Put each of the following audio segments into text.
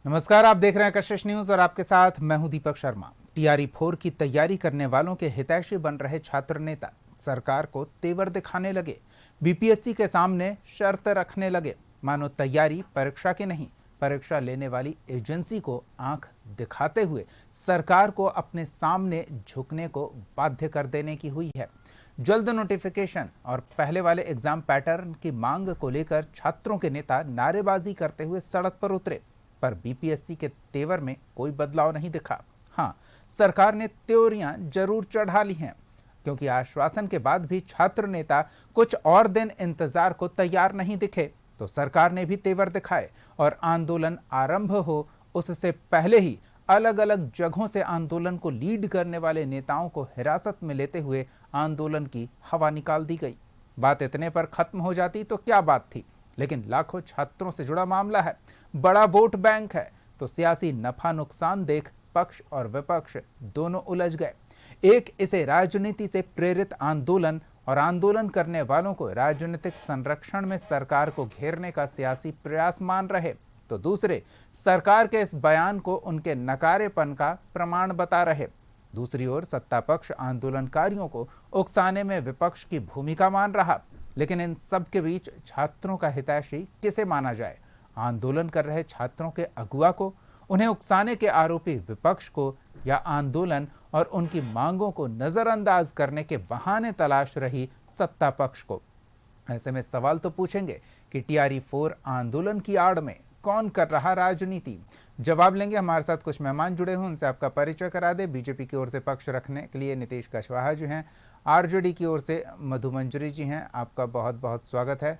नमस्कार, आप देख रहे हैं कशिश न्यूज और आपके साथ मैं हूं दीपक शर्मा। टीआरई 4 की तैयारी करने वालों के हितैषी बन रहे छात्र नेता सरकार को तेवर दिखाने लगे। बीपीएससी के सामने शर्त रखने लगे, मानो तैयारी परीक्षा की नहीं, परीक्षा लेने वाली एजेंसी को आंख दिखाते हुए सरकार को अपने सामने झुकने को बाध्य कर देने की हुई है। जल्द नोटिफिकेशन और पहले वाले एग्जाम पैटर्न की मांग को लेकर छात्रों के नेता नारेबाजी करते हुए सड़क पर उतरे, पर बीपीएससी के तेवर में कोई बदलाव नहीं दिखा। हाँ, सरकार ने त्योरियां जरूर चढ़ा ली हैं, क्योंकि आश्वासन के बाद भी छात्र नेता कुछ और दिन इंतजार को तैयार नहीं दिखे, तो सरकार ने भी तेवर दिखाए और आंदोलन आरंभ हो उससे पहले ही अलग अलग जगहों से आंदोलन को लीड करने वाले नेताओं को हिरासत में लेते हुए आंदोलन की हवा निकाल दी गई। बात इतने पर खत्म हो जाती तो क्या बात थी, लेकिन लाखों छात्रों से जुड़ा मामला है, बड़ा वोट बैंक है, तो सियासी नफा नुकसान देख पक्ष और विपक्ष दोनों उलझ गए। एक इसे राजनीति से प्रेरित आंदोलन और आंदोलन करने वालों को राजनीतिक संरक्षण में सरकार को घेरने का सियासी प्रयास मान रहे, तो दूसरे सरकार के इस बयान को उनके नकारेपन का प्रमाण बता रहे। दूसरी ओर सत्ता पक्ष आंदोलनकारियों को उकसाने में विपक्ष की भूमिका मान रहा। लेकिन इन सब के बीच छात्रों का हितैषी किसे माना जाए? आंदोलन कर रहे छात्रों के अगुवा को, उन्हें उकसाने के आरोपी विपक्ष को, या आंदोलन और उनकी मांगों को नजरअंदाज करने के बहाने तलाश रही सत्ता पक्ष को? ऐसे में सवाल तो पूछेंगे कि टीआरई 4 आंदोलन की आड़ में कौन कर रहा राजनीति? जवाब लेंगे। हमारे साथ कुछ मेहमान जुड़े हैं, उनसे आपका परिचय करा दे। बीजेपी की ओर से पक्ष रखने के लिए नीतीश कुशवाहा जी हैं, आरजेडी की ओर से मधु मंजरी जी हैं, आपका बहुत बहुत स्वागत है।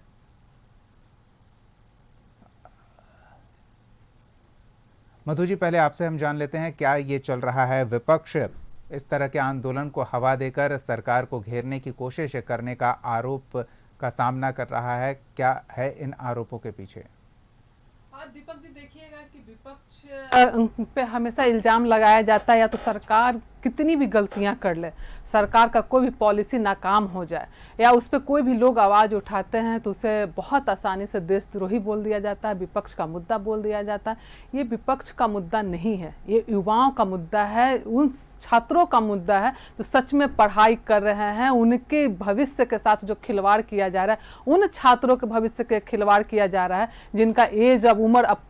मधु जी, पहले आपसे हम जान लेते हैं, क्या ये चल रहा है, विपक्ष इस तरह के आंदोलन को हवा देकर सरकार को घेरने की कोशिश करने का आरोप का सामना कर रहा है, क्या है इन आरोपों के पीछे? दीपक जी, देखिएगा कि विपक्ष पे हमेशा इल्जाम लगाया जाता है या तो सरकार कितनी भी गलतियां कर ले, सरकार का कोई भी पॉलिसी नाकाम हो जाए या उस पर कोई भी लोग आवाज़ उठाते हैं तो उसे बहुत आसानी से देशद्रोही बोल दिया जाता है, विपक्ष का मुद्दा बोल दिया जाता है। ये विपक्ष का मुद्दा नहीं है, ये युवाओं का मुद्दा है, उन छात्रों का मुद्दा है जो सच में पढ़ाई कर रहे हैं, उनके भविष्य के साथ जो खिलवाड़ किया जा रहा है, उन छात्रों के भविष्य के खिलवाड़ किया जा रहा है जिनका एज अब उम्र अब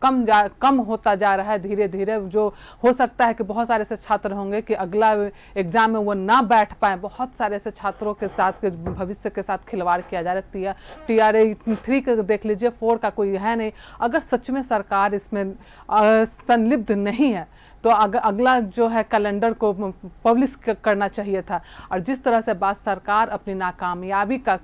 कम होता जा रहा है धीरे धीरे। जो हो सकता है कि बहुत सारे ऐसे छात्र होंगे कि अगला एग्जाम में वो ना बैठ पाए, बहुत सारे ऐसे छात्रों के साथ भविष्य के साथ खिलवाड़ किया जा रहा है। टीआरई 3 का देख लीजिए, 4 का कोई है नहीं। अगर सच में सरकार इसमें संलिप्त नहीं है तो अगला जो है कैलेंडर को पब्लिश करना चाहिए था। और जिस तरह से बात सरकार अपनी नाकामयाबी का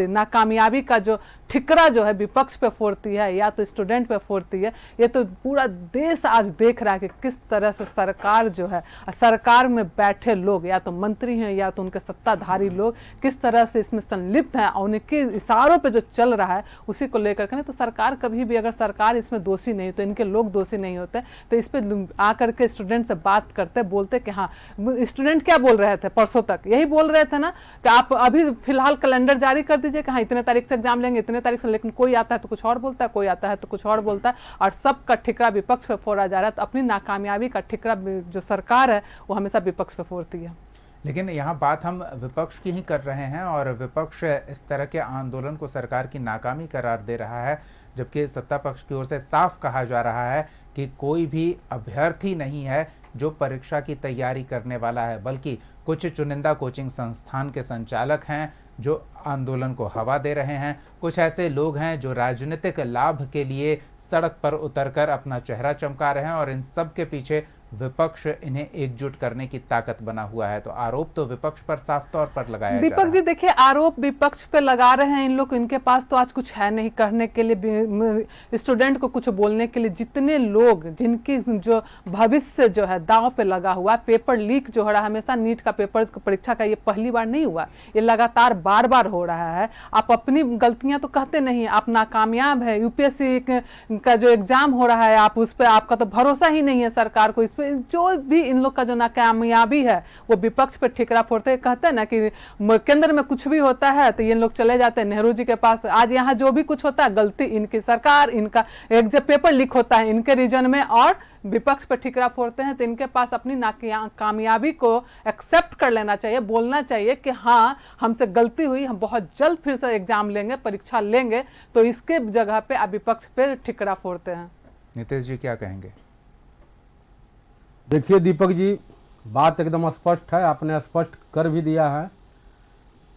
नाकामयाबी का जो ठिकरा जो है विपक्ष पे फोड़ती है या तो स्टूडेंट पे फोड़ती है, ये तो पूरा देश आज देख रहा है कि किस तरह से सरकार जो है, सरकार में बैठे लोग या तो मंत्री हैं या तो उनके सत्ताधारी लोग किस तरह से इसमें संलिप्त हैं और उनके इशारों पे जो चल रहा है उसी को लेकर के। नहीं तो सरकार कभी भी, अगर सरकार इसमें दोषी नहीं तो इनके लोग दोषी नहीं होते, तो इस पे आकर के स्टूडेंट से बात करते, बोलते कि हाँ, स्टूडेंट क्या बोल रहे थे परसों तक, यही बोल रहे थे ना कि आप अभी फिलहाल कैलेंडर जारी कर दीजिए कि हाँ इतने तारीख से एग्जाम लेंगे, इतने तारीख से। लेकिन कोई आता है तो कुछ और बोलता है, कोई आता है तो कुछ और बोलता है, और सबका ठिकरा विपक्ष पे फोड़ा जा रहा है। तो अपनी नाकामयाबी का ठिकरा जो सरकार है वो हमेशा विपक्ष पे फोड़ती है। लेकिन यहाँ बात हम विपक्ष की ही कर रहे हैं और विपक्ष इस तरह के आंदोलन को सरकार की नाकामी करार दे रहा है, जबकि सत्ता पक्ष की ओर से साफ कहा जा रहा है कि कोई भी अभ्यर्थी नहीं है जो परीक्षा की तैयारी करने वाला है, बल्कि कुछ चुनिंदा कोचिंग संस्थान के संचालक हैं जो आंदोलन को हवा दे रहे हैं। कुछ ऐसे लोग हैं जो राजनीतिक लाभ के लिए सड़क पर उतरकर अपना चेहरा चमका रहे हैं और इन सब के पीछे विपक्ष इन्हें एकजुट करने की ताकत बना हुआ है। तो आरोप तो विपक्ष पर साफ तौर पर लगाया जा रहा है। दीपक जी, देखिए, आरोप विपक्ष पे लगा रहे हैं इन लोग, इनके पास तो आज कुछ है नहीं करने के लिए, स्टूडेंट को कुछ बोलने के लिए। जितने लोग जिनकी जो भविष्य जो है दांव पे लगा हुआ, पेपर लीक जो हो रहा है, हमेशा नीट का पेपर परीक्षा का ये पहली बार नहीं हुआ, ये लगातार बार बार हो रहा है। आप अपनी गलतियां तो कहते नहीं, आप नाकामयाब है। यूपीएससी का जो एग्जाम हो रहा है, आप उस पर, आपका तो भरोसा ही नहीं है सरकार को, इस जो भी इन लोग का जो नाकामयाबी है वो विपक्ष पे ठिकरा फोड़ते हैं। कहते हैं ना कि केंद्र में कुछ भी होता है तो ये लोग चले जाते हैं नेहरू जी के पास। आज यहाँ जो भी कुछ होता है गलती इनकी सरकार, इनका एक जब पेपर लीक होता है इनके रीजन में और विपक्ष पर ठिकरा फोड़ते हैं, तो इनके पास अपनी कामयाबी को एक्सेप्ट कर लेना चाहिए, बोलना चाहिए कि हाँ हमसे गलती हुई, हम बहुत जल्द फिर से एग्जाम लेंगे, परीक्षा लेंगे। तो इसके जगह पे आप विपक्ष पे ठिकरा फोड़ते हैं। नीतीश जी क्या कहेंगे? देखिए दीपक जी, बात एकदम स्पष्ट है, आपने स्पष्ट कर भी दिया है।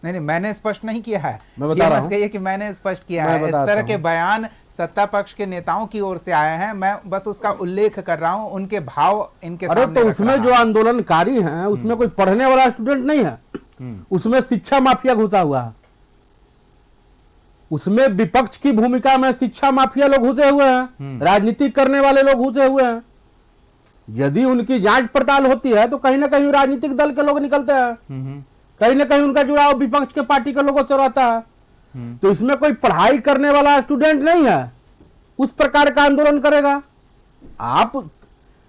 नहीं, मैंने स्पष्ट नहीं किया है। मैं बता रहा हूं। कहिए कि मैंने स्पष्ट किया है। इस तरह के बयान सत्ता पक्ष के नेताओं की ओर से आए हैं, मैं बस उसका उल्लेख कर रहा हूं, उनके भाव इनके सामने तो उसमें जो आंदोलनकारी हैं उसमें कोई पढ़ने वाला स्टूडेंट नहीं है, उसमें शिक्षा माफिया घुसा हुआ है। उसमें विपक्ष की भूमिका में शिक्षा माफिया लोग घुसे हुए हैं, राजनीति करने वाले लोग घुसे हुए हैं। यदि उनकी जांच पड़ताल होती है तो कहीं ना कहीं राजनीतिक दल के लोग निकलते हैं, कहीं ना कहीं उनका जुड़ाव विपक्ष के पार्टी के लोगों से रहता है। तो इसमें कोई पढ़ाई करने वाला स्टूडेंट नहीं है उस प्रकार का आंदोलन करेगा। आप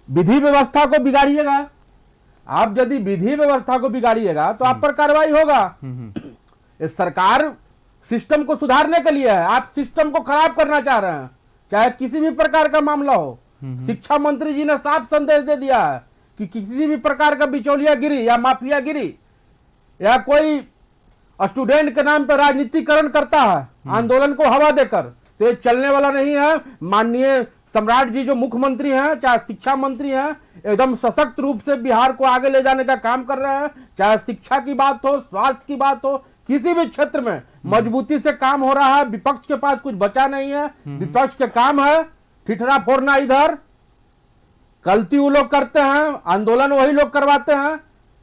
विधि व्यवस्था को बिगाड़िएगा, आप यदि विधि व्यवस्था को बिगाड़िएगा तो आप पर कार्रवाई होगा। इस सरकार सिस्टम को सुधारने के लिए है, आप सिस्टम को खराब करना चाह रहे हैं, चाहे किसी भी प्रकार का मामला हो। शिक्षा मंत्री जी ने साफ संदेश दे दिया है कि किसी भी प्रकार का बिचौलियागिरी या माफियागिरी या कोई स्टूडेंट के नाम पर राजनीतिकरण करता है आंदोलन को हवा देकर, तो ये चलने वाला नहीं है। माननीय सम्राट जी जो मुख्यमंत्री हैं, चाहे शिक्षा मंत्री हैं, एकदम सशक्त रूप से बिहार को आगे ले जाने का काम कर रहे हैं। चाहे शिक्षा की बात हो, स्वास्थ्य की बात हो, किसी भी क्षेत्र में मजबूती से काम हो रहा है। विपक्ष के पास कुछ बचा नहीं है, विपक्ष के काम है ठिठरा फोड़ना। इधर गलती वो लोग करते हैं, आंदोलन वही लोग करवाते हैं,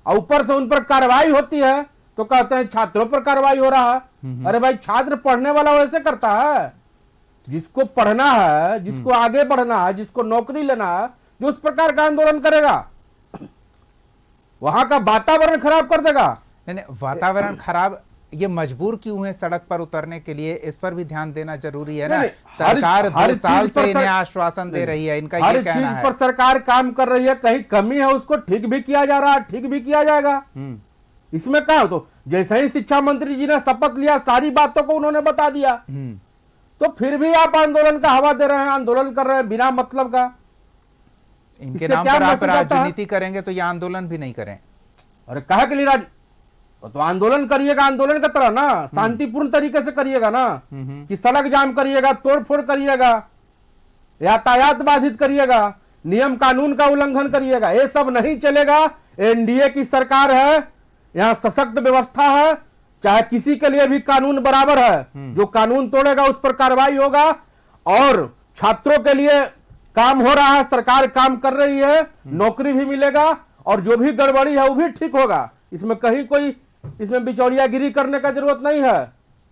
और ऊपर से उन पर कार्रवाई होती है तो कहते हैं छात्रों पर कार्रवाई हो रहा है। अरे भाई, छात्र पढ़ने वाला वैसे करता है, जिसको पढ़ना है, जिसको आगे बढ़ना है, जिसको नौकरी लेना है, जो उस प्रकार का आंदोलन करेगा वहां का वातावरण खराब कर देगा। नहीं, वातावरण खराब, ये मजबूर क्यों है सड़क पर उतरने के लिए, इस पर भी ध्यान देना जरूरी है ना। सरकार 2 साल से इन्हें आश्वासन दे रही है, इनका ये कहना है। पर सरकार काम कर रही है, कहीं कमी है उसको ठीक भी किया जा रहा है, ठीक भी किया जाएगा। इसमें क्या हो, तो जैसे ही शिक्षा मंत्री जी ने शपथ लिया सारी बातों को उन्होंने बता दिया, तो फिर भी आप आंदोलन का हवा दे रहे हैं, आंदोलन कर रहे हैं बिना मतलब का। इनके नाम पर आप राजनीति करेंगे तो ये आंदोलन भी नहीं करें। अरे कहा के लिए तो आंदोलन करिएगा, आंदोलन की तरह ना, शांतिपूर्ण तरीके से करिएगा ना, कि सड़क जाम करिएगा, तोड़फोड़ करिएगा, यातायात बाधित करिएगा, नियम कानून का उल्लंघन करिएगा, ये सब नहीं चलेगा। एनडीए की सरकार है, यहाँ सशक्त व्यवस्था है, चाहे किसी के लिए भी कानून बराबर है। जो कानून तोड़ेगा उस पर कार्रवाई होगा। और छात्रों के लिए काम हो रहा है, सरकार काम कर रही है, नौकरी भी मिलेगा, और जो भी गड़बड़ी है वो भी ठीक होगा। इसमें कहीं कोई इसमें बिचौलियागिरी करने का जरूरत नहीं है।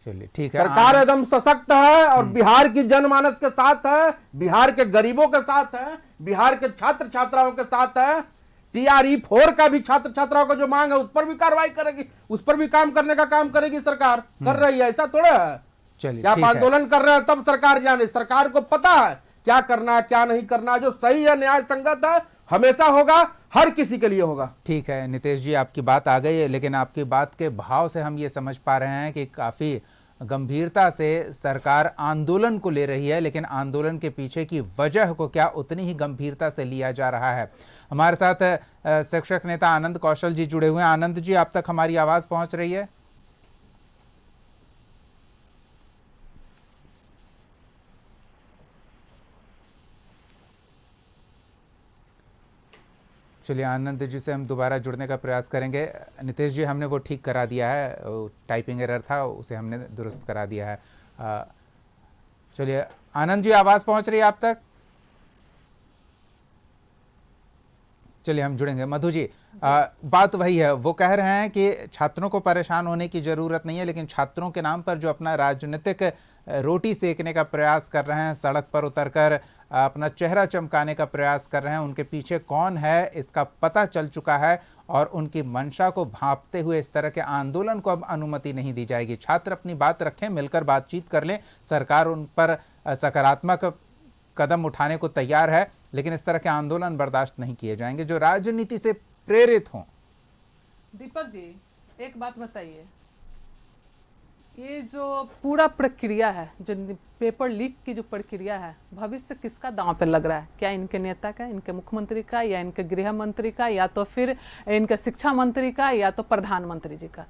चलिए ठीक है, सरकार एकदम सशक्त है और बिहार की जनमानस के साथ है, बिहार के गरीबों के साथ है, बिहार के छात्र छात्राओं के साथ है। TRE 4 का भी छात्र छात्राओं का जो मांग है उस पर भी कार्रवाई करेगी, उस पर भी काम करने का काम करेगी सरकार, कर रही है। ऐसा थोड़ा है चलिए आप आंदोलन कर रहे हैं तब सरकार जाने, सरकार को पता है क्या करना है क्या नहीं करना, जो सही है न्याय संगत है हमेशा होगा, हर किसी के लिए होगा। ठीक है नीतीश जी, आपकी बात आ गई है, लेकिन आपकी बात के भाव से हम ये समझ पा रहे हैं कि काफ़ी गंभीरता से सरकार आंदोलन को ले रही है, लेकिन आंदोलन के पीछे की वजह को क्या उतनी ही गंभीरता से लिया जा रहा है। हमारे साथ शिक्षक नेता आनंद कौशल जी जुड़े हुए हैं। आनंद जी, आप तक हमारी आवाज़ पहुंच रही है? चलिए आनंद जी से हम दोबारा जुड़ने का प्रयास करेंगे। नीतीश जी, हमने वो ठीक करा दिया है, टाइपिंग एरर था उसे हमने दुरुस्त करा दिया है। चलिए आनंद जी, आवाज़ पहुंच रही है आप तक? चलिए हम जुड़ेंगे। मधु जी, बात वही है, वो कह रहे हैं कि छात्रों को परेशान होने की ज़रूरत नहीं है, लेकिन छात्रों के नाम पर जो अपना राजनीतिक रोटी सेकने का प्रयास कर रहे हैं, सड़क पर उतरकर अपना चेहरा चमकाने का प्रयास कर रहे हैं, उनके पीछे कौन है इसका पता चल चुका है, और उनकी मंशा को भांपते हुए इस तरह के आंदोलन को अब अनुमति नहीं दी जाएगी। छात्र अपनी बात रखें, मिलकर बातचीत कर लें, सरकार उन पर सकारात्मक कदम उठाने को तैयार है, लेकिन इस तरह के आंदोलन बर्दाश्त नहीं किए जाएंगे जो राजनीति से प्रेरित हों। दीपक जी, एक बात बताइए, ये जो पूरा प्रक्रिया है, जो पेपर लीक की जो प्रक्रिया है, भविष्य किसका दांव पे लग रहा है? क्या इनके नेता का, इनके मुख्यमंत्री का, या इनके गृह मंत्री का, या तो फिर इनके शिक्षा मंत्री का, या तो प्रधानमंत्री जी का?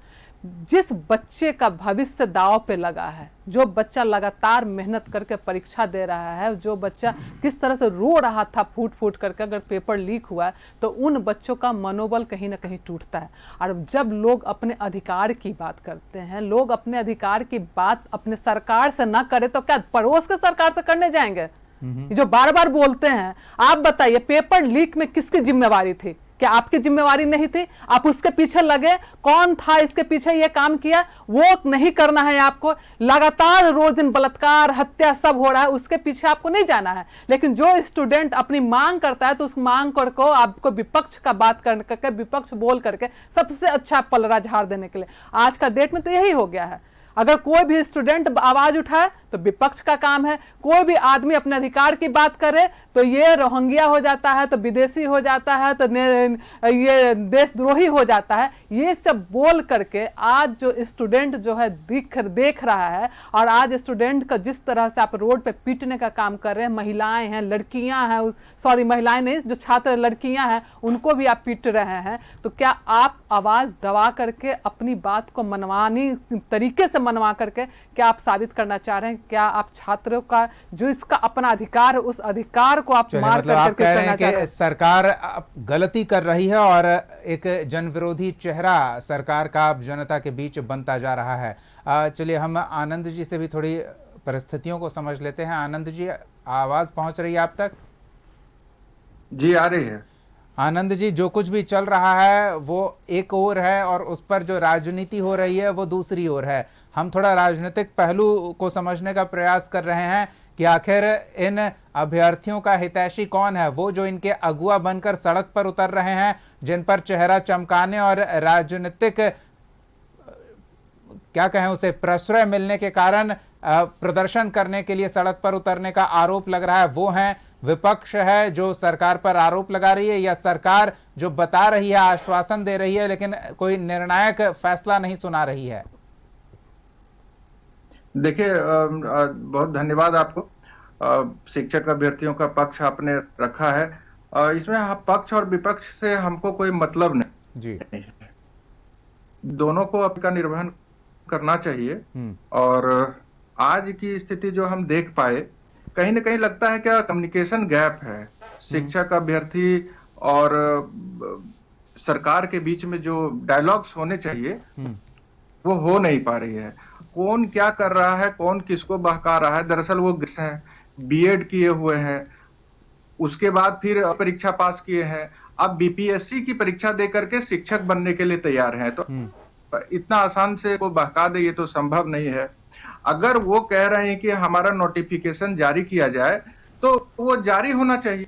जिस बच्चे का भविष्य दांव पे लगा है, जो बच्चा लगातार मेहनत करके परीक्षा दे रहा है, जो बच्चा किस तरह से रो रहा था फूट फूट करके, अगर पेपर लीक हुआ तो उन बच्चों का मनोबल कहीं ना कहीं टूटता है। और जब लोग अपने अधिकार की बात करते हैं, लोग अपने अधिकार की बात अपने सरकार से ना करे तो क्या पड़ोस के सरकार से करने जाएंगे? जो बार बार बोलते हैं, आप बताइए पेपर लीक में किसकी जिम्मेवारी थी? क्या आपकी जिम्मेवारी नहीं थी? आप उसके पीछे लगे, कौन था इसके पीछे ये काम किया? वो नहीं करना है आपको। लगातार रोज दिन बलात्कार, हत्या सब हो रहा है, उसके पीछे आपको नहीं जाना है। लेकिन जो स्टूडेंट अपनी मांग करता है तो उस मांग को आपको विपक्ष का बात करके, विपक्ष बोल करके सबसे अच्छा पलड़ा झाड़ देने के लिए, आज का डेट में तो यही हो गया है। अगर कोई भी स्टूडेंट आवाज उठाए तो विपक्ष का काम है, कोई भी आदमी अपने अधिकार की बात करे तो ये रोहिंग्या हो जाता है, तो विदेशी हो जाता है, तो ये देशद्रोही हो जाता है। ये सब बोल करके आज जो स्टूडेंट जो है देख रहा है, और आज स्टूडेंट का जिस तरह से आप रोड पे पीटने का काम कर रहे हैं, महिलाएं हैं, लड़कियां हैं, सॉरी महिलाएं नहीं, जो छात्र लड़कियां हैं उनको भी आप पीट रहे हैं, तो क्या आप आवाज दबा करके अपनी बात को मनवानी तरीके से मनवा करके क्या आप साबित करना चाह रहे हैं? क्या आप छात्रों का जो इसका अपना अधिकार है, उस अधिकार को आप मार मतलब आप करके कह रहे करना हैं चाह रहे कि हैं? सरकार गलती कर रही है और एक जनविरोधी चेहरा सरकार का अब जनता के बीच बनता जा रहा है। चलिए हम आनंद जी से भी थोड़ी परिस्थितियों को समझ लेते हैं। आनंद जी, आवाज पहुंच रही है आप तक? जी आ रही है। आनंद जी, जो कुछ भी चल रहा है वो एक ओर है और उस पर जो राजनीति हो रही है वो दूसरी ओर है। हम थोड़ा राजनीतिक पहलू को समझने का प्रयास कर रहे हैं कि आखिर इन अभ्यर्थियों का हितैषी कौन है, वो जो इनके अगुआ बनकर सड़क पर उतर रहे हैं, जिन पर चेहरा चमकाने और राजनीतिक क्या कहें उसे प्रश्रय मिलने के कारण प्रदर्शन करने के लिए सड़क पर उतरने का आरोप लग रहा है, वो हैं विपक्ष है जो सरकार पर आरोप लगा रही है, या सरकार जो बता रही है, आश्वासन दे रही है, लेकिन कोई निर्णायक फैसला नहीं सुना रही है? देखिए बहुत धन्यवाद आपको। शिक्षक अभ्यर्थियों का पक्ष आपने रखा है, इसमें पक्ष और विपक्ष से हमको कोई मतलब नहीं जी। दोनों को आपका निर्वहन करना चाहिए। और आज की स्थिति जो हम देख पाए, कहीं ना कहीं लगता है क्या कम्युनिकेशन गैप है शिक्षक अभ्यर्थी और सरकार के बीच में। जो डायलॉग्स होने चाहिए वो हो नहीं पा रही है। कौन क्या कर रहा है, कौन किसको बहका रहा है। दरअसल वो हैं, बीएड किए हुए हैं, उसके बाद फिर परीक्षा पास किए हैं, अब बीपीएससी की परीक्षा दे करके शिक्षक बनने के लिए तैयार हैं। तो इतना आसान से वो बहका दे, ये तो संभव नहीं है। अगर वो कह रहे हैं कि हमारा नोटिफिकेशन जारी किया जाए तो वो जारी होना चाहिए।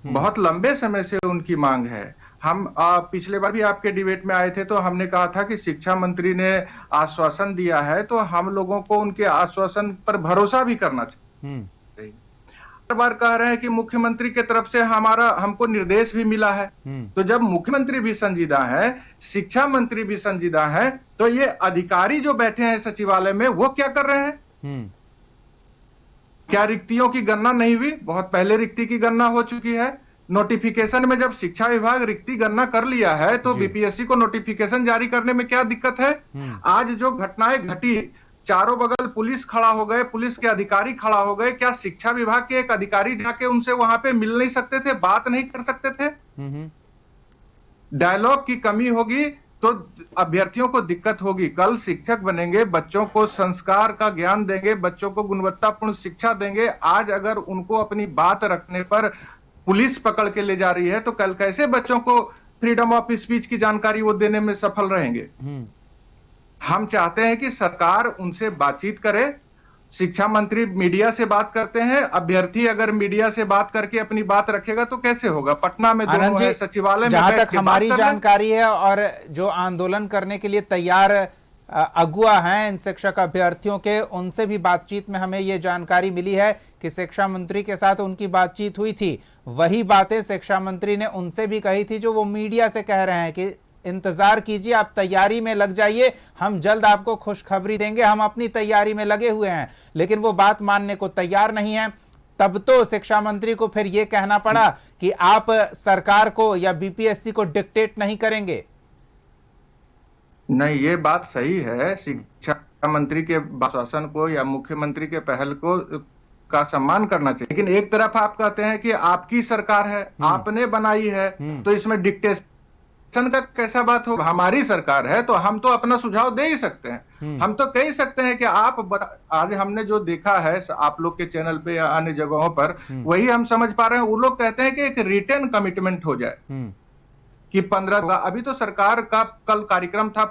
बहुत लंबे समय से उनकी मांग है। हम पिछले बार भी आपके डिबेट में आए थे तो हमने कहा था कि शिक्षा मंत्री ने आश्वासन दिया है तो हम लोगों को उनके आश्वासन पर भरोसा भी करना चाहिए। हर बार कह रहे हैं कि मुख्यमंत्री की तरफ से हमको निर्देश भी मिला है। तो जब मुख्यमंत्री भी संजीदा है, शिक्षा मंत्री भी संजीदा है, तो ये अधिकारी जो बैठे हैं सचिवालय में वो क्या कर रहे हैं? क्या रिक्तियों की गणना नहीं हुई? बहुत पहले रिक्ति की गणना हो चुकी है। नोटिफिकेशन में जब शिक्षा विभाग रिक्ति गणना कर लिया है तो बीपीएससी को नोटिफिकेशन जारी करने में क्या दिक्कत है? आज जो घटनाएं घटी, चारों बगल पुलिस खड़ा हो गए, पुलिस के अधिकारी खड़ा हो गए, क्या शिक्षा विभाग के एक अधिकारी जाके उनसे वहां पे मिल नहीं सकते थे, बात नहीं कर सकते थे? डायलॉग की कमी होगी तो अभ्यर्थियों को दिक्कत होगी। कल शिक्षक बनेंगे, बच्चों को संस्कार का ज्ञान देंगे, बच्चों को गुणवत्तापूर्ण शिक्षा देंगे। आज अगर उनको अपनी बात रखने पर पुलिस पकड़ के ले जा रही है तो कल कैसे बच्चों को फ्रीडम ऑफ स्पीच की जानकारी वो देने में सफल रहेंगे? हम चाहते हैं कि सरकार उनसे बातचीत करे। शिक्षा मंत्री मीडिया से बात करते हैं, अभ्यर्थी अगर मीडिया से बात करके अपनी बात रखेगा तो कैसे होगा? पटना में दोनों है, सचिवालय में जहां तक हमारी जानकारी है और जो आंदोलन करने के लिए तैयार अगुआ हैं इन शिक्षक अभ्यर्थियों के, उनसे भी बातचीत में हमें ये जानकारी मिली है कि शिक्षा मंत्री के साथ उनकी बातचीत हुई थी। वही बातें शिक्षा मंत्री ने उनसे भी कही थी जो वो मीडिया से कह रहे हैं कि इंतजार कीजिए, आप तैयारी में लग जाइए, हम जल्द आपको खुशखबरी देंगे, हम अपनी तैयारी में लगे हुए हैं। लेकिन वो बात मानने को तैयार नहीं है। तब तो शिक्षा मंत्री को फिर ये कहना पड़ा कि आप सरकार को या बीपीएससी को डिक्टेट नहीं करेंगे। नहीं, ये बात सही है। शिक्षा मंत्री के आश्वासन को या मुख्यमंत्री के पहल को का सम्मान करना चाहिए, लेकिन एक तरफ आप कहते हैं कि आपकी सरकार है, आपने बनाई है, तो इसमें डिक्टेशन का कैसा बात हो? हमारी सरकार है तो हम तो अपना सुझाव दे ही सकते हैं। हम तो कह ही सकते हैं कि आज हमने जो देखा है आप लोग के चैनल पे या अन्य जगहों पर, वही हम समझ पा रहे हैं। वो लोग कहते हैं कि एक रिटन कमिटमेंट हो जाए कि 15 अभी तो सरकार का कल कार्यक्रम था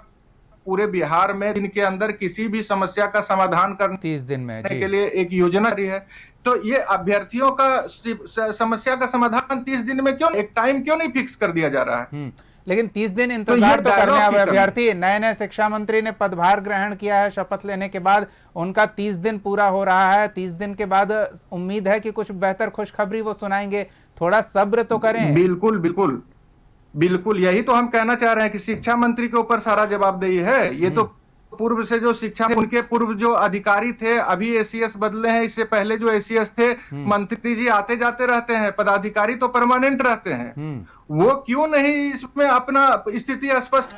पूरे बिहार में, जिनके अंदर किसी भी समस्या का समाधान करने 30 दिन में के लिए एक योजना रही है। तो ये अभ्यर्थियों का समस्या का समाधान 30 दिन में क्यों, एक टाइम क्यों नहीं फिक्स कर दिया जा रहा है? लेकिन 30 दिन इंतजार तो करने अब अभ्यर्थी, नए शिक्षा मंत्री ने पदभार ग्रहण किया है शपथ लेने के बाद, उनका 30 दिन पूरा हो रहा है। 30 दिन के बाद उम्मीद है कि कुछ बेहतर खुशखबरी वो सुनाएंगे। थोड़ा सब्र तो करें। बिल्कुल बिल्कुल बिल्कुल, यही तो हम कहना चाह रहे हैं कि शिक्षा मंत्री के ऊपर सारा जवाबदेही है। ये तो पूर्व से जो शिक्षा, उनके पूर्व जो अधिकारी थे, अभी एसीएस बदले हैं, इससे पहले जो एसीएस थे, मंत्री जी आते जाते रहते हैं, पदाधिकारी तो परमानेंट रहते हैं। वो क्यों नहीं इसमें अपना स्थिति स्पष्ट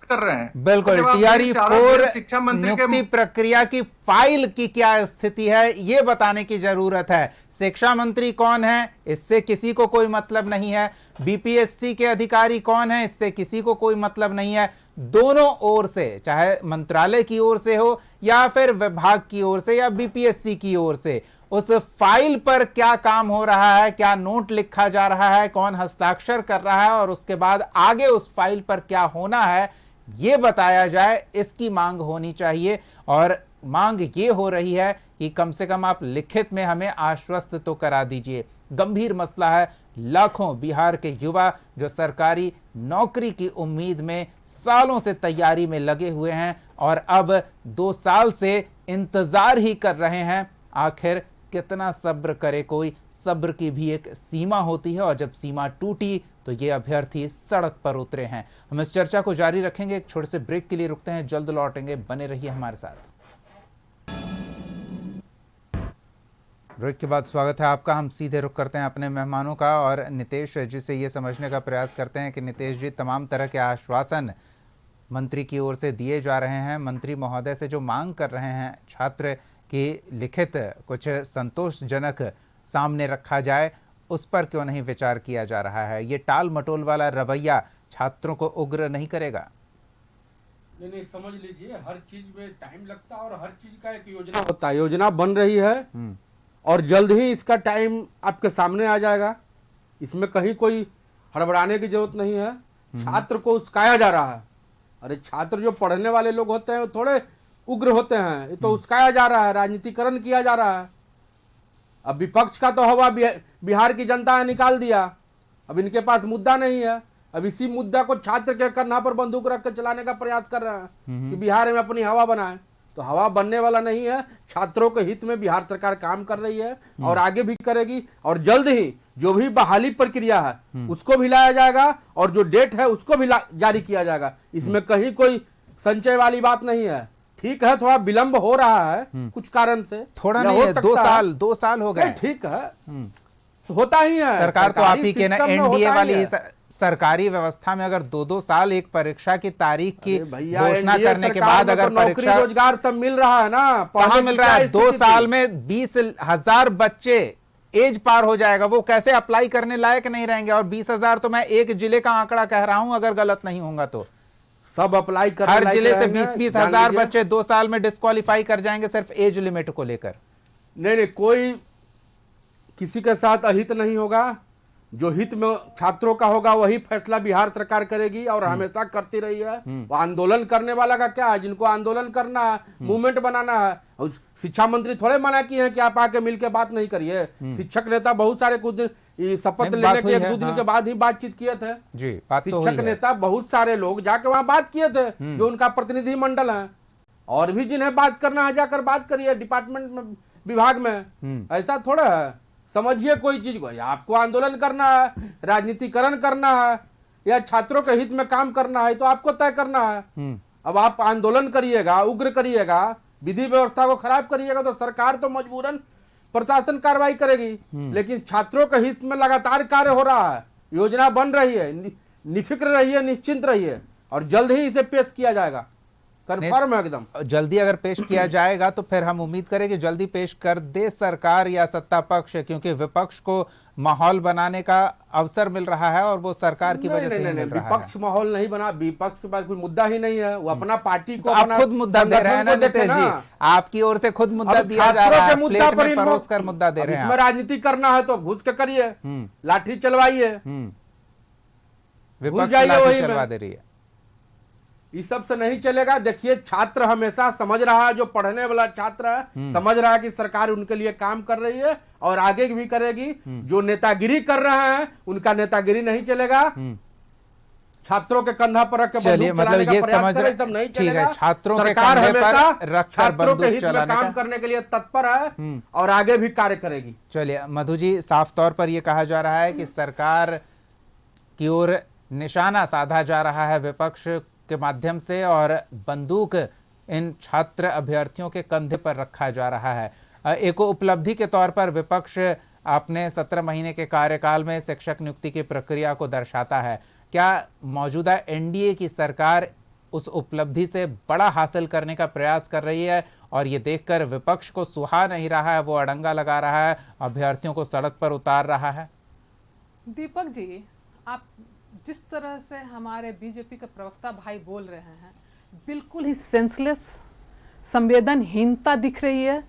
कर रहे हैं? बिल्कुल। टीआरई 4 शिक्षा मंत्री नियुक्ति प्रक्रिया की फाइल की क्या स्थिति है, ये बताने की जरूरत है। शिक्षा मंत्री कौन है, इससे किसी को कोई मतलब नहीं है। बीपीएससी के अधिकारी कौन है, इससे किसी को कोई मतलब नहीं है। दोनों ओर से, चाहे मंत्रालय की ओर से हो या फिर विभाग की ओर से या बीपीएससी की ओर से, उस फाइल पर क्या काम हो रहा है, क्या नोट लिखा जा रहा है, कौन हस्ताक्षर कर रहा है और उसके बाद आगे उस फाइल पर क्या होना है, ये बताया जाए, इसकी मांग होनी चाहिए। और मांग ये हो रही है कि कम से कम आप लिखित में हमें आश्वस्त तो करा दीजिए। गंभीर मसला है। लाखों बिहार के युवा जो सरकारी नौकरी की उम्मीद में सालों से तैयारी में लगे हुए हैं और अब 2 साल से इंतजार ही कर रहे हैं। आखिर कितना सब्र करे कोई, सब्र की भी एक सीमा होती है और जब सीमा टूटी तो ये अभ्यर्थी सड़क पर उतरे हैं। हम इस चर्चा को जारी रखेंगे, एक छोटे से ब्रेक के लिए रुकते हैं, जल्द लौटेंगे, बने रहिए हमारे साथ। ब्रेक के बाद स्वागत है आपका। हम सीधे रुख करते हैं अपने मेहमानों का और नितेश जी से ये समझने का प्रयास करते हैं कि नितेश जी, तमाम तरह के आश्वासन मंत्री की ओर से दिए जा रहे हैं। मंत्री महोदय से जो मांग कर रहे हैं छात्र की लिखित कुछ संतोषजनक सामने रखा जाए, उस पर क्यों नहीं विचार किया जा रहा है? ये टाल मटोल वाला रवैया छात्रों को उग्र नहीं करेगा? नहीं, समझ लीजिए, हर चीज में टाइम लगता है और हर चीज का एक योजना होता है। योजना बन रही है और जल्द ही इसका टाइम आपके सामने आ जाएगा। इसमें कहीं कोई हड़बड़ाने की जरूरत नहीं है। छात्र को उस्काया जा रहा है। अरे छात्र जो पढ़ने वाले लोग होते हैं वो थोड़े उग्र होते हैं, ये तो उस्काया जा रहा है, राजनीतिकरण किया जा रहा है। अब विपक्ष का तो हवा बिहार की जनता ने निकाल दिया। अब इनके पास मुद्दा नहीं है। अब इसी मुद्दा को छात्र के कन्हा पर बंदूक रख कर चलाने का प्रयास कर रहे हैं कि बिहार में अपनी हवा बनाए। तो हवा बनने वाला नहीं है। छात्रों के हित में बिहार सरकार काम कर रही है और आगे भी करेगी। और जल्द ही जो भी बहाली प्रक्रिया है उसको भी लाया जाएगा और जो डेट है उसको भी जारी किया जाएगा। इसमें कहीं कोई संचय वाली बात नहीं है। ठीक है, थोड़ा विलंब हो रहा है कुछ कारण से, थोड़ा नहीं है, 2 साल हो गए। ठीक है, तो होता ही है। सरकार तो आप ही के ना, एनडीए वाली सरकारी व्यवस्था में अगर 2-2 साल एक परीक्षा की तारीख की घोषणा करने के बाद अगर परीक्षा, रोजगार सब मिल रहा है ना, कहाँ मिल रहा है? 2 साल में 20,000 बच्चे एज पार हो जाएगा, वो कैसे अप्लाई करने लायक नहीं रहेंगे। और 20,000 तो मैं एक जिले का आंकड़ा कह रहा हूं, अगर गलत नहीं होगा तो सब अप्लाई कर, हर जिले से 20-20 हजार बच्चे 2 साल में डिस्क्वालीफाई कर जाएंगे सिर्फ एज लिमिट को लेकर। नहीं, कोई किसी के साथ अहित नहीं होगा। जो हित में छात्रों का होगा वही फैसला बिहार सरकार करेगी और हमेशा करती रही है। वो आंदोलन करने वाला का क्या है? जिनको आंदोलन करना है, मूवमेंट बनाना है। शिक्षा मंत्री थोड़े मना किए हैं कि आप आके मिलकर बात नहीं करिए। शिक्षक नेता बहुत सारे कुछ दिन शपथ लेने के 1-2 दिन के बाद ही बातचीत किए थे जी। बात तो शिक्षक नेता बहुत सारे लोग जाके वहां बात किए थे, जो उनका प्रतिनिधि मंडल है। और भी जिन्हें बात करना है जाकर बात करिए डिपार्टमेंट में, विभाग में। ऐसा थोड़ा है, समझिए कोई चीज को, या आपको आंदोलन करना है, राजनीतिकरण करना है, या छात्रों के हित में काम करना है, तो आपको तय करना है। अब आप आंदोलन करिएगा, उग्र करिएगा, विधि व्यवस्था को खराब करिएगा, तो सरकार तो मजबूरन प्रशासन कार्रवाई करेगी। लेकिन छात्रों के हित में लगातार कार्य हो रहा है, योजना बन रही है, निफिक्र रहिए, निश्चिंत रहिए, और जल्द ही इसे पेश किया जाएगा, कन्फर्म है एकदम। जल्दी अगर पेश किया जाएगा तो फिर हम उम्मीद करें कि जल्दी पेश कर दे सरकार या सत्ता पक्ष, क्योंकि विपक्ष को माहौल बनाने का अवसर मिल रहा है और वो सरकार की वजह से ही मिल रहा है। विपक्ष माहौल नहीं बना, विपक्ष के पास कोई मुद्दा ही नहीं है, वो अपना पार्टी को, तो आप खुद मुद्दा दे रहे हैं ना नितेश जी, आपकी ओर से खुद मुद्दा दिया जा रहा है, प्लेट में परोस कर मुद्दा दे रहे हैं। इसमें राजनीति करना है तो घुस के करिए, लाठी चलवाइए, विपक्ष लाठी चलवा दे रही है। इस सब से नहीं चलेगा। देखिए, छात्र हमेशा समझ रहा है, जो पढ़ने वाला छात्र है समझ रहा है कि सरकार उनके लिए काम कर रही है और आगे भी करेगी। जो नेतागिरी कर रहे हैं उनका नेतागिरी नहीं चलेगा। छात्रों के कंधा पर रख के चलिए, मतलब ये समझ रहे, तब नहीं ठीक चलेगा। है, छात्रों के सरकार कंधे पर हमेशा रखकर छात्रों के बंदूक हित में चलाने काम का करने के लिए तत्पर है और आगे भी कार्य करेगी। चलिए मधु जी, साफ तौर पर यह कहा जा रहा है कि सरकार की ओर निशाना साधा जा रहा है विपक्ष के माध्यम से और बंदूक इन छात्र अभ्यर्थियों के कंधे पर रखा जा रहा है। एक उपलब्धि के तौर पर विपक्ष अपने 17 महीने के कार्यकाल में शिक्षक नियुक्ति की प्रक्रिया को दर्शाता है। क्या मौजूदा एनडीए की सरकार उस उपलब्धि से बड़ा हासिल करने का प्रयास कर रही है और ये देखकर विपक्ष को सुहा नहीं रहा है, वो अड़ंगा लगा रहा है, अभ्यर्थियों को सड़क पर उतार रहा है? दीपक जी, आप जिस तरह से हमारे बीजेपी के प्रवक्ता भाई बोल रहे हैं, बिल्कुल ही सेंसलेस, संवेदनहीनता दिख रही है।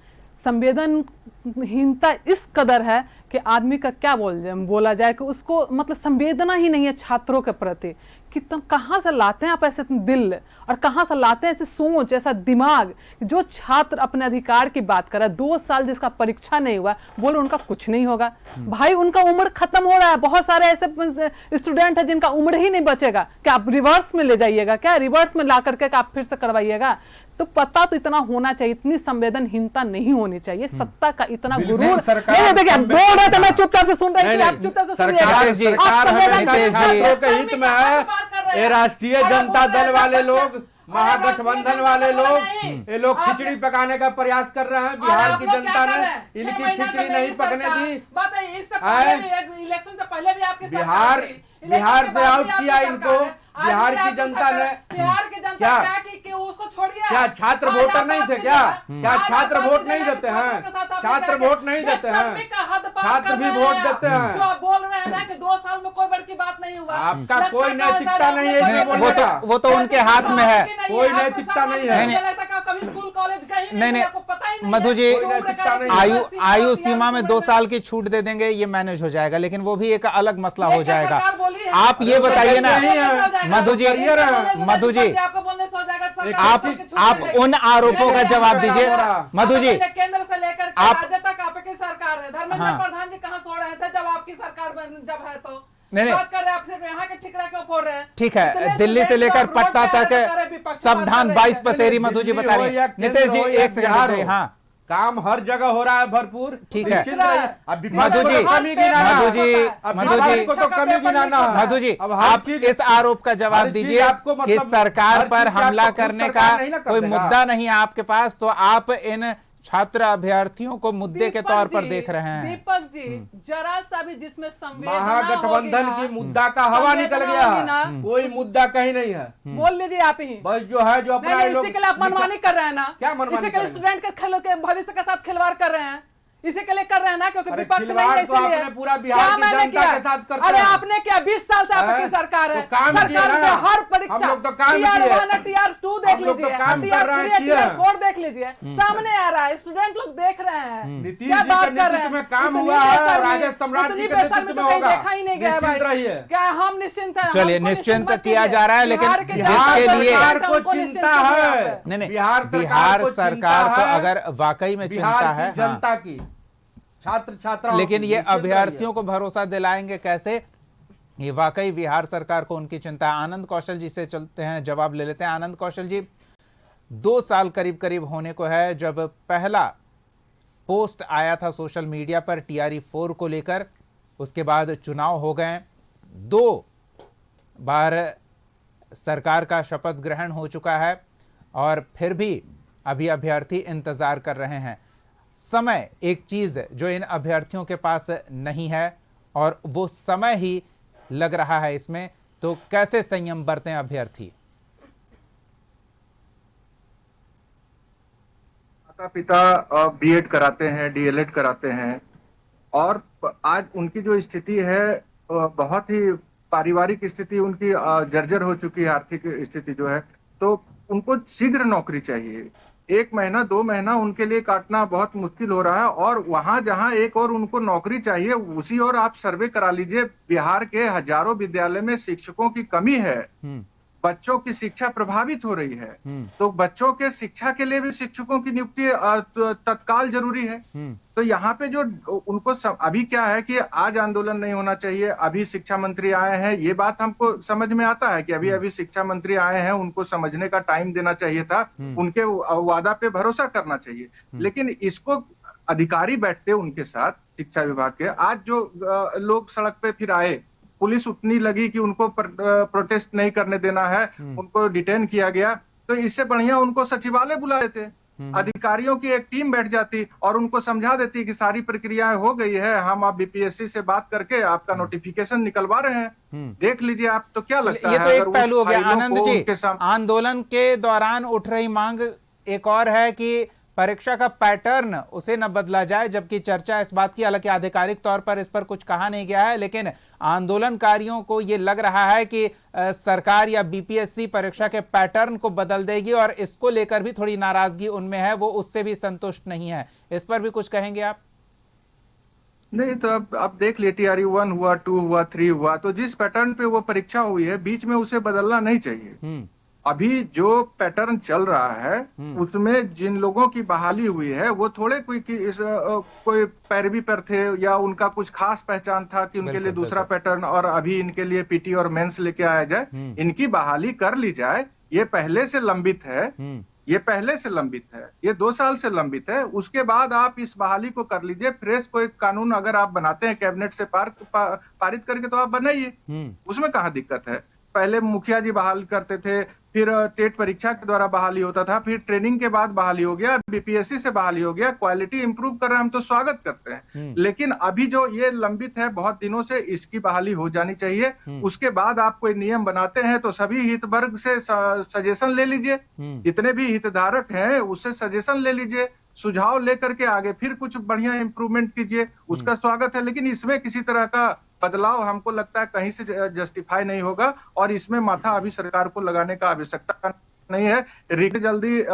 संवेदनहीनता इस कदर है कि आदमी का क्या बोला जाए कि उसको मतलब संवेदना ही नहीं है छात्रों के प्रति। कि तुम कहाँ से लाते हैं आप ऐसे दिल, और कहाँ से लाते हैं ऐसे सोच, ऐसा दिमाग। जो छात्र अपने अधिकार की बात कर रहा है, 2 साल जिसका परीक्षा नहीं हुआ, बोले उनका कुछ नहीं होगा। भाई, उनका उम्र खत्म हो रहा है। बहुत सारे ऐसे स्टूडेंट है जिनका उम्र ही नहीं बचेगा। क्या आप रिवर्स में ले जाइएगा? क्या रिवर्स में ला करके आप फिर से करवाइएगा? तो पता तो इतना होना चाहिए, इतनी संवेदनहीनता नहीं होनी चाहिए। सत्ता का इतना गुरूर। देखिए, आप बोल रहे थे, मैं चुपचाप से सुन रही थी, आप चुपचाप से छात्रों के हित में है। ये राष्ट्रीय जनता दल वाले लोग, महागठबंधन वाले लोग, ये लोग खिचड़ी पकाने का प्रयास कर रहे हैं। बिहार की जनता ने इनकी खिचड़ी नहीं पकने दी। इलेक्शन से पहले भी आपके बिहार से आउट किया इनको बिहार की जनता ने। क्या उसको छोड़िए, क्या छात्र वोटर नहीं थे? क्या छात्र वोट नहीं देते हैं? छात्र वोट नहीं देते हैं, छात्र भी वोट देते हैं। जो आप बोल रहे हैं ना कि 2 साल में कोई बड़ी बात नहीं हुआ, आपका कोई नैतिकता नहीं है। वो तो उनके हाथ में है, कोई नैतिकता नहीं है। कभी स्कूल कॉलेज नहीं, आपको पता ही नहीं। मधु जी, है। आयु सीमा में 2 साल की छूट दे देंगे, ये मैनेज हो जाएगा, लेकिन वो भी एक अलग मसला हो जाएगा। आप ये बताइए ना मधु जी, आप उन आरोपों का जवाब दीजिए। मधु जी, केंद्र से लेकर राज्य तक आपकी सरकार है। धर्मेंद्र प्रधान जी कहाँ सो रहे थे जब आपकी सरकार जब है? तो नहीं, बात कर रहे हैं, आप सिर्फ यहाँ के ठिकरा क्यों फोड़ रहे हैं? ठीक है, दिल्ली से लेकर पटना तक सब धान 22 पसेरी मधु जी बता रही है। नितेश जी, एक सेकंड। हाँ, काम हर जगह हो रहा है भरपूर, ठीक है। मधु जी, मधु जी, आप इस आरोप का जवाब दीजिए कि सरकार पर हमला करने का कोई मुद्दा नहीं है आपके पास, तो आप इन छात्र अभ्यर्थियों को मुद्दे के तौर पर देख रहे हैं। दीपक जी, जरा सा भी जिसमें संवेदना महागठबंधन की मुद्दा का हवा निकल गया, कोई मुद्दा कहीं नहीं है। बोल लीजिए आप ही, बस जो है जो अपना इसी के लिए आप मनमानी कर रहे हैं ना? क्या मनमानी? इसी के लिए स्टूडेंट के भविष्य के साथ खिलवाड़ कर रहे हैं, इसी के लिए कर रहे हैं ना? क्योंकि विपक्ष नहीं है, इसलिए आपने पूरा बिहार की जनता के साथ करते हैं। अरे आपने क्या, 20 साल से आपकी सरकार है, काम सरकार में हर परीक्षा हम लोग तो काम टीआर 2 देख लीजिए, टीआर 4 देख लीजिए, सामने आ रहा है, स्टूडेंट लोग देख रहे हैं। नीतीश जी के नेतृत्व में काम हुआ है और आगे सम्राट जी के नेतृत्व में होगा। देखा ही नहीं गया भाई, क्या हम निश्चिंत हैं? चलिए, निश्चिंत किया जा रहा है, लेकिन जिसके लिए बिहार को चिंता है, नहीं, बिहार सरकार को अगर वाकई में चिंता है जनता की, छात्र छात्रा, लेकिन ये अभ्यर्थियों को भरोसा दिलाएंगे कैसे? ये वाकई बिहार सरकार को उनकी चिंता है। आनंद कौशल जी से चलते हैं, जवाब ले लेते हैं। आनंद कौशल जी, 2 साल करीब करीब होने को है जब पहला पोस्ट आया था सोशल मीडिया पर टीआरई 4 को लेकर। उसके बाद चुनाव हो गए, 2 बार सरकार का शपथ ग्रहण हो चुका है और फिर भी अभी अभ्यर्थी इंतजार कर रहे हैं। समय एक चीज जो इन अभ्यर्थियों के पास नहीं है और वो समय ही लग रहा है इसमें, तो कैसे संयम बरतें अभ्यर्थी? माता पिता बीएड कराते हैं, डीएलएड कराते हैं और आज उनकी जो स्थिति है बहुत ही पारिवारिक स्थिति उनकी जर्जर हो चुकी है, आर्थिक स्थिति जो है, तो उनको शीघ्र नौकरी चाहिए। 1 महीना 2 महीना उनके लिए काटना बहुत मुश्किल हो रहा है और वहां जहां एक और उनको नौकरी चाहिए उसी और आप सर्वे करा लीजिए। बिहार के हजारों विद्यालय में शिक्षकों की कमी है, बच्चों की शिक्षा प्रभावित हो रही है, तो बच्चों के शिक्षा के लिए भी शिक्षकों की नियुक्ति तत्काल जरूरी है। तो यहाँ पे जो उनको अभी क्या है कि आज आंदोलन नहीं होना चाहिए, अभी शिक्षा मंत्री आए हैं, ये बात हमको समझ में आता है कि अभी अभी शिक्षा मंत्री आए हैं, उनको समझने का टाइम देना चाहिए था, उनके वादा पे भरोसा करना चाहिए। लेकिन इसको अधिकारी बैठते उनके साथ शिक्षा विभाग के, आज जो लोग सड़क पे फिर आए, पुलिस उतनी लगी कि उनको प्रोटेस्ट नहीं करने देना है, उनको डिटेन किया गया, तो इससे बढ़िया उनको सचिवालय बुला लेते, अधिकारियों की एक टीम बैठ जाती और उनको समझा देती कि सारी प्रक्रियाएं हो गई है, हम आप बीपीएससी से बात करके आपका नोटिफिकेशन निकलवा रहे हैं, देख लीजिए आप। तो क्या लगता है? ये तो एक पहलू हो गया। आनंद जी, आंदोलन के दौरान उठ रही मांग एक और है कि परीक्षा का पैटर्न उसे न बदला जाए, जबकि चर्चा इस बात की, हालांकि आधिकारिक तौर पर इस पर कुछ कहा नहीं गया है, लेकिन आंदोलनकारियों को यह लग रहा है कि सरकार या बीपीएससी परीक्षा के पैटर्न को बदल देगी और इसको लेकर भी थोड़ी नाराजगी उनमें है, वो उससे भी संतुष्ट नहीं है। इस पर भी कुछ कहेंगे आप? नहीं, तो अब देख लिए टीआरई 1 हुआ, 2 हुआ, 3 हुआ, तो जिस पैटर्न पे वो परीक्षा हुई है बीच में उसे बदलना नहीं चाहिए। अभी जो पैटर्न चल रहा है उसमें जिन लोगों की बहाली हुई है वो थोड़े कोई पैरवी पर थे या उनका कुछ खास पहचान था कि उनके लिए दूसरा पैटर्न और अभी इनके लिए पीटी और मेंस लेके आया जाए। इनकी बहाली कर ली जाए, ये पहले से लंबित है, ये पहले से लंबित है, ये 2 साल से लंबित है। उसके बाद आप इस बहाली को कर लीजिए। फ्रेश कोई कानून अगर आप बनाते हैं कैबिनेट से पारित करके तो आप बनाइए, उसमें कहाँ दिक्कत है। पहले मुखिया जी बहाल करते थे, फिर टेट परीक्षा के द्वारा बहाली होता था, फिर ट्रेनिंग के बाद बहाली हो गया, बीपीएससी से बहाली हो गया। क्वालिटी इंप्रूव कर रहे हैं, हम तो स्वागत करते हैं, लेकिन अभी जो ये लंबित है बहुत दिनों से, इसकी बहाली हो जानी चाहिए। उसके बाद आप कोई नियम बनाते हैं तो सभी हित वर्ग से सजेशन ले लीजिए, जितने भी हितधारक हैं उससे सजेशन ले लीजिए, सुझाव लेकर के आगे फिर कुछ बढ़िया इंप्रूवमेंट कीजिए, उसका स्वागत है। लेकिन इसमें किसी तरह का बदलाव हमको लगता है कहीं से जस्टिफाई नहीं होगा और इसमें माथा अभी सरकार को लगाने का आवश्यकता नहीं है। जल्दी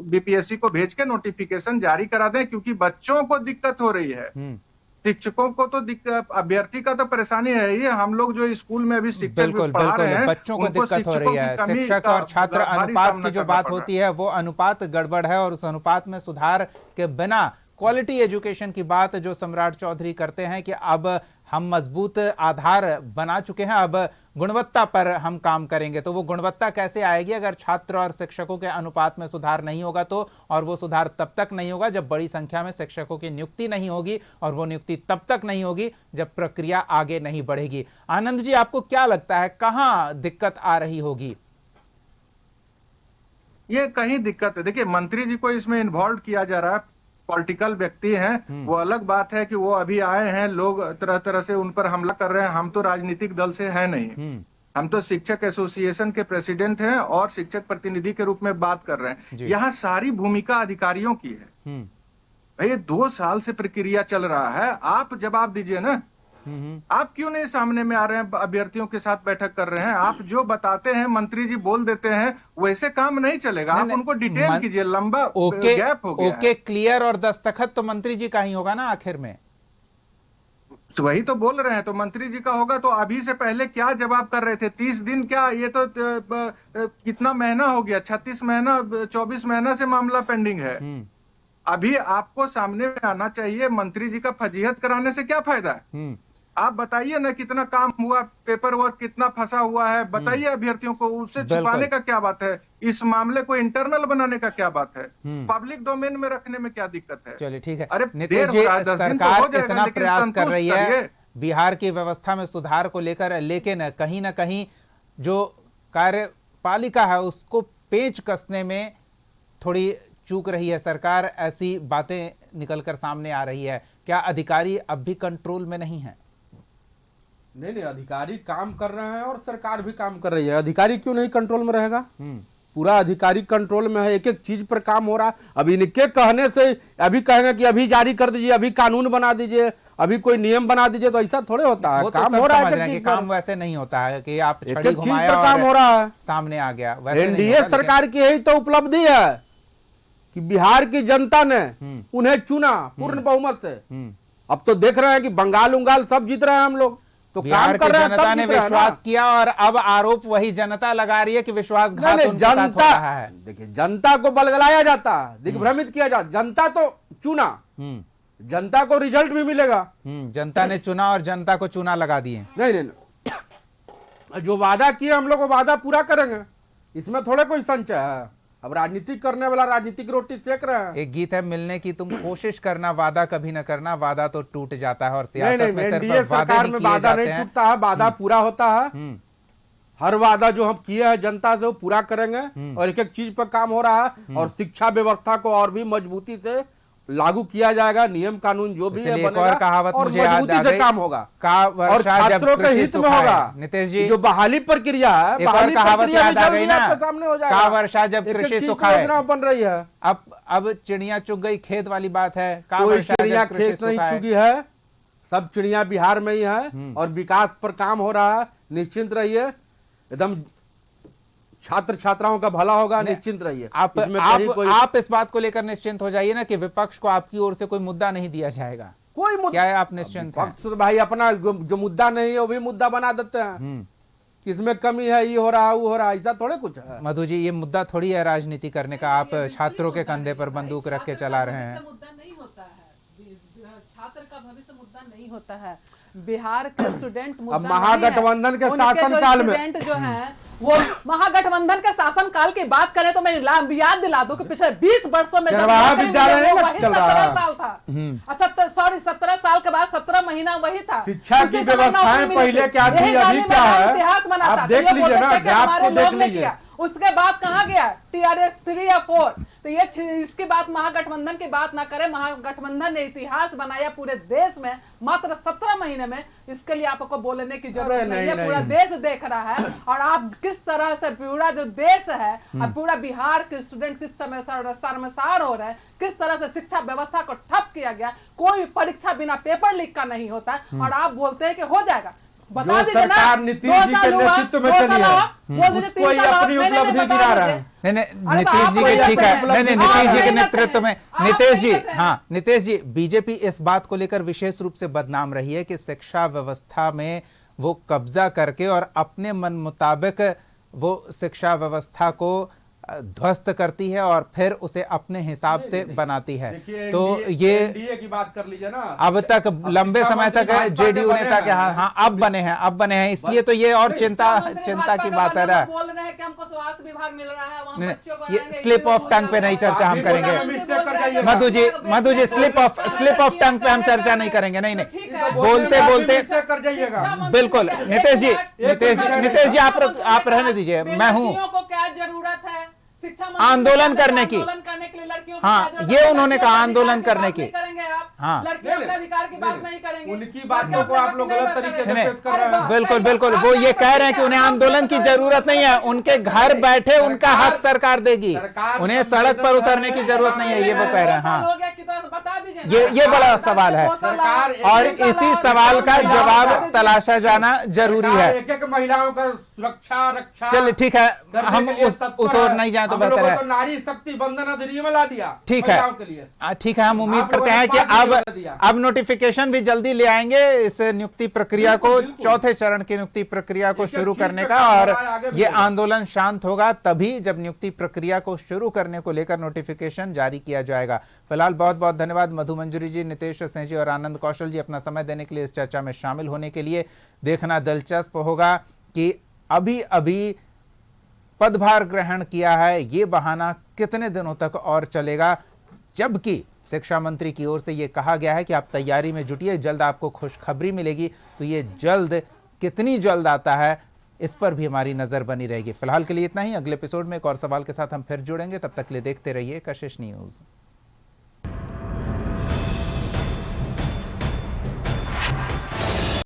बीपीएससी को भेज के नोटिफिकेशन जारी करा दें, क्योंकि बच्चों को दिक्कत हो रही है, शिक्षकों को तो दिक्कत, अभ्यर्थी का तो परेशानी है ही। हम लोग जो स्कूल में अभी शिक्षक पढ़ा रहे हैं, बच्चों को दिक्कत हो रही है। शिक्षक और छात्र अनुपात की जो बात होती है वो अनुपात गड़बड़ है और उस अनुपात में सुधार के बिना क्वालिटी एजुकेशन की बात जो सम्राट चौधरी करते हैं कि अब हम मजबूत आधार बना चुके हैं, अब गुणवत्ता पर हम काम करेंगे, तो वो गुणवत्ता कैसे आएगी अगर छात्र और शिक्षकों के अनुपात में सुधार नहीं होगा तो? और वो सुधार तब तक नहीं होगा जब बड़ी संख्या में शिक्षकों की नियुक्ति नहीं होगी, और वो नियुक्ति तब तक नहीं होगी जब प्रक्रिया आगे नहीं बढ़ेगी। आनंद जी, आपको क्या लगता है कहां दिक्कत आ रही होगी? ये कहीं दिक्कत है, देखिए मंत्री जी को इसमें इन्वॉल्व किया जा रहा है, पॉलिटिकल व्यक्ति हैं, वो अलग बात है कि वो अभी आए हैं, लोग तरह तरह से उन पर हमला कर रहे हैं। हम तो राजनीतिक दल से हैं नहीं, हम तो शिक्षक एसोसिएशन के प्रेसिडेंट हैं और शिक्षक प्रतिनिधि के रूप में बात कर रहे हैं। यहाँ सारी भूमिका अधिकारियों की है। भाई 2 साल से प्रक्रिया चल रहा है, आप जवाब दीजिए ना। आप क्यों नहीं सामने में आ रहे हैं, अभ्यर्थियों के साथ बैठक कर रहे हैं? आप जो बताते हैं मंत्री जी बोल देते हैं, वैसे काम नहीं चलेगा। आप उनको डिटेल कीजिए, लंबा गैप हो गया। ओके, क्लियर और दस्तखत तो मंत्री जी का ही होगा ना आखिर में। वही तो बोल रहे हैं, तो मंत्री जी का होगा। तो अभी से पहले क्या जवाब कर रहे थे? 30 दिन क्या, ये तो कितना महीना हो गया, 36 महीना 24 महीना से मामला पेंडिंग है। अभी आपको सामने में आना चाहिए। मंत्री जी का फजीहत कराने से क्या फायदा है? आप बताइए ना कितना काम हुआ, पेपर वर्क कितना फंसा हुआ है, बताइए अभ्यर्थियों को। उससे छुपाने का क्या बात है? इस मामले को इंटरनल बनाने का क्या बात है? पब्लिक डोमेन में रखने में क्या दिक्कत है? चलिए ठीक है। अरे नीतीश देर जी, हो रहा है, 10 दिन तो हो सरकार जाएगा, इतना लेकिन प्रयास कर संतुष्ट रही है करिए। बिहार की व्यवस्था में सुधार को लेकर, लेकिन कहीं ना कहीं जो कार्यपालिका है उसको पेंच कसने में थोड़ी चूक रही है सरकार। ऐसी बातें निकलकर सामने आ रही है। क्या अधिकारी अब भी कंट्रोल में नहीं है? नहीं, अधिकारी काम कर रहे हैं और सरकार भी काम कर रही है। अधिकारी क्यों नहीं कंट्रोल में रहेगा? पूरा अधिकारी कंट्रोल में है, एक एक चीज पर काम हो रहा है। अभी इनके कहने से अभी कहेंगे कि अभी जारी कर दीजिए, अभी कानून बना दीजिए, अभी कोई नियम बना दीजिए, तो ऐसा थोड़े होता है। वो काम तो हो रहा है, समझ रहे हैं कि काम वैसे नहीं होता है कि आप एक छड़ी एक चीज घुमाया पर काम और हो रहा है। सामने आ गया। वैसे नहीं एनडीए होता, सरकार की यही तो उपलब्धि है कि बिहार की जनता ने उन्हें चुना पूर्ण बहुमत से। अब तो देख रहे हैं कि बंगाल उंगाल सब जीत रहे हैं हम लोग, तो बिहार काम की कर रहे हैं, जनता तब ने जीत रहे हैं ना। विश्वास किया और अब आरोप वही जनता लगा रही है कि विश्वासघात नहीं, उनके साथ हो जनता, रहा है। देखिए जनता को बलगलाया जाता है, दिग्भ्रमित किया जाता। जनता तो चुना, जनता को रिजल्ट भी मिलेगा। जनता ने चुना और जनता को चुना लगा दिए। नहीं नहीं नहीं। जो वादा किए हम लोग वो वादा पूरा करेंगे, इसमें थोड़े कोई संशय है। अब राजनीति करने वाला राजनीतिक रोटी सेक रहे हैं। एक गीत है, मिलने की तुम कोशिश करना, वादा कभी न करना, वादा तो टूट जाता है। और सियासत नहीं, में एनडीए सिर्फ वादे सरकार ही में किए वादा जाते नहीं हैं। टूटता है, वादा पूरा होता है। हर वादा जो हम किए हैं जनता से वो पूरा करेंगे और एक एक चीज पर काम हो रहा है। और शिक्षा व्यवस्था को और भी मजबूती से लागू किया जाएगा। नियम कानून जो भी है चलिए, एक बनेगा और कहावत और मुझे याद मजबूती आ से गई। काम होगा का और वर्षा जब छात्रों के कृषि हित में सुखाए। होगा। नीतीश जी, जो बहाली प्रक्रिया है, एक और बहाली कहावत प्रक्रिया याद आ भी गई जल्दी ना, आपके सामने हो जाएगा। का वर्षा जब एक-एक कृषि चीज सुखाए। योजना बन रही है। अब चिड़िया चुग गई खेत वाली बात है। का कोई वर्षा चिड़िया जब कृषि खेत नहीं सुखाए। चुगी है, सब चिड़िया बिहार में ही है और विकास पर काम हो रहा है। निश्चिंत रहिए, एकदम छात्र छात्राओं का भला होगा, निश्चिंत रहिए। आप इस बात को लेकर निश्चिंत हो जाइए ना कि विपक्ष को आपकी ओर से कोई मुद्दा नहीं दिया जाएगा। कोई मुद्दा, क्या है, आप निश्चिंत हैं? विपक्ष तो भाई अपना जो मुद्दा नहीं है वो भी मुद्दा बना देते हैं। किसमें कमी है, ये हो रहा है वो हो रहा है, ऐसा थोड़े कुछ है। मधु जी, ये मुद्दा थोड़ी है राजनीति करने का। आप छात्रों के कंधे पर बंदूक रख के चला रहे हैं। मुद्दा नहीं होता है, छात्र का भविष्य मुद्दा नहीं होता है, बिहार के स्टूडेंट मुद्दा अब महागठबंधन के शासनकाल में जो है वो महागठबंधन के शासनकाल की बात करें तो मैं याद दिला दूं कि पिछले 20 वर्षों में विद्यालय चल रहा है, 17 साल था। 17 साल के बाद 17 महीना वही था। शिक्षा की व्यवस्थाएं पहले क्या थी, अभी क्या है, इतिहास बनाता। आप देख लीजिए ना, गैप को देख लीजिए। उसके बाद कहाँ गया TRS 3 या 4? तो ये इसकी बात महागठबंधन की बात ना करें। महागठबंधन ने इतिहास बनाया पूरे देश में मात्र 17 महीने में। इसके लिए आपको बोलने की जरूरत नहीं है, पूरा देश देख रहा है। और आप किस तरह से पूरा जो देश है और पूरा बिहार के स्टूडेंट किस समय शर्मसार हो रहे हैं, किस तरह से शिक्षा व्यवस्था को ठप किया गया। कोई परीक्षा बिना पेपर लीक का नहीं होता और आप बोलते हैं कि हो जाएगा। जो सरकार नीतीश जी के नेतृत्व में चली है उसको ही अपनी उपलब्धि गिरा रहा है। नहीं, नीतीश जी के ठीक है। नहीं, नीतीश जी के नेतृत्व में, नीतीश जी, हाँ नीतीश जी, बीजेपी इस बात को लेकर विशेष रूप से बदनाम रही है कि शिक्षा व्यवस्था में वो कब्जा करके और अपने मन मुताबिक वो शिक्षा व्यवस्था को ध्वस्त करती है और फिर उसे अपने हिसाब से बनाती है। तो ये एनडीए की बात कर लीजिए ना, अब तक लंबे समय तक जेडीयू नेता के हाँ अब बने हैं, इसलिए तो ये और चिंता की बात है ना। बोल रहे हैं कि हमको स्वास्थ्य विभाग मिल रहा है, वहाँ बच्चों को ये स्लिप ऑफ टंग पे नहीं चर्चा हम करेंगे। Madhu ji slip of tongue पे हम चर्चा नहीं करेंगे। नहीं बोलते कर जाइएगा। बिल्कुल नीतीश जी आप रहने दीजिए। मैं हूँ, को क्या जरूरत है आंदोलन करने की। लिए लड़कियों हाँ, ये उन्होंने कहा आंदोलन करने की। करेंगे आप, हाँ, लड़कियों के अधिकार की बात नहीं करेंगे। उनकी बातों को आप लोग गलत तरीके से पेश कर रहे हैं। बिल्कुल वो ये कह रहे हैं कि उन्हें आंदोलन की जरूरत नहीं है, उनके घर बैठे उनका हक सरकार देगी, उन्हें सड़क पर उतरने की जरूरत नहीं है, ये वो कह रहे हैं। हाँ, ये बड़ा सवाल है और इसी सवाल का जवाब तलाशा जाना जरूरी है। एक महिलाओं का सुरक्षा रक्षा चलिए ठीक है, करने हम के लिए उस तत्पर ओर है। नहीं जाए तो हम बेहतर लोगों है। को नारी शक्ति बंधन अधिनियम में ला दिया ठीक है। महिलाओं के लिए। ठीक है, हम उम्मीद आप लोगों करते ने हैं कि 5 अब मिलियन दिया। अब नोटिफिकेशन भी जल्दी ले आएंगे इस नियुक्ति प्रक्रिया को, बिल्कुल, बिल्कुल। चौथे चरण की नियुक्ति प्रक्रिया को एक-एक शुरू चीज करने पे का, काम और हो रहा है, आगे भी ये होगा। आंदोलन शांत होगा तभी जब नियुक्ति प्रक्रिया को शुरू करने को लेकर नोटिफिकेशन जारी किया जाएगा। फिलहाल बहुत बहुत धन्यवाद मधु मंजरी जी, नितेश सिंह जी और आनंद कौशल जी अपना समय देने के लिए, इस चर्चा में शामिल होने के लिए। देखना दिलचस्प होगा कि अभी अभी पदभार ग्रहण किया है, ये बहाना कितने दिनों तक और चलेगा, जबकि शिक्षा मंत्री की ओर से ये कहा गया है कि आप तैयारी में जुटिए, जल्द आपको खुशखबरी मिलेगी। तो ये जल्द कितनी जल्द आता है, इस पर भी हमारी नजर बनी रहेगी। फिलहाल के लिए इतना ही, अगले एपिसोड में एक और सवाल के साथ हम फिर जुड़ेंगे। तब तक के लिए देखते रहिए कशिश न्यूज।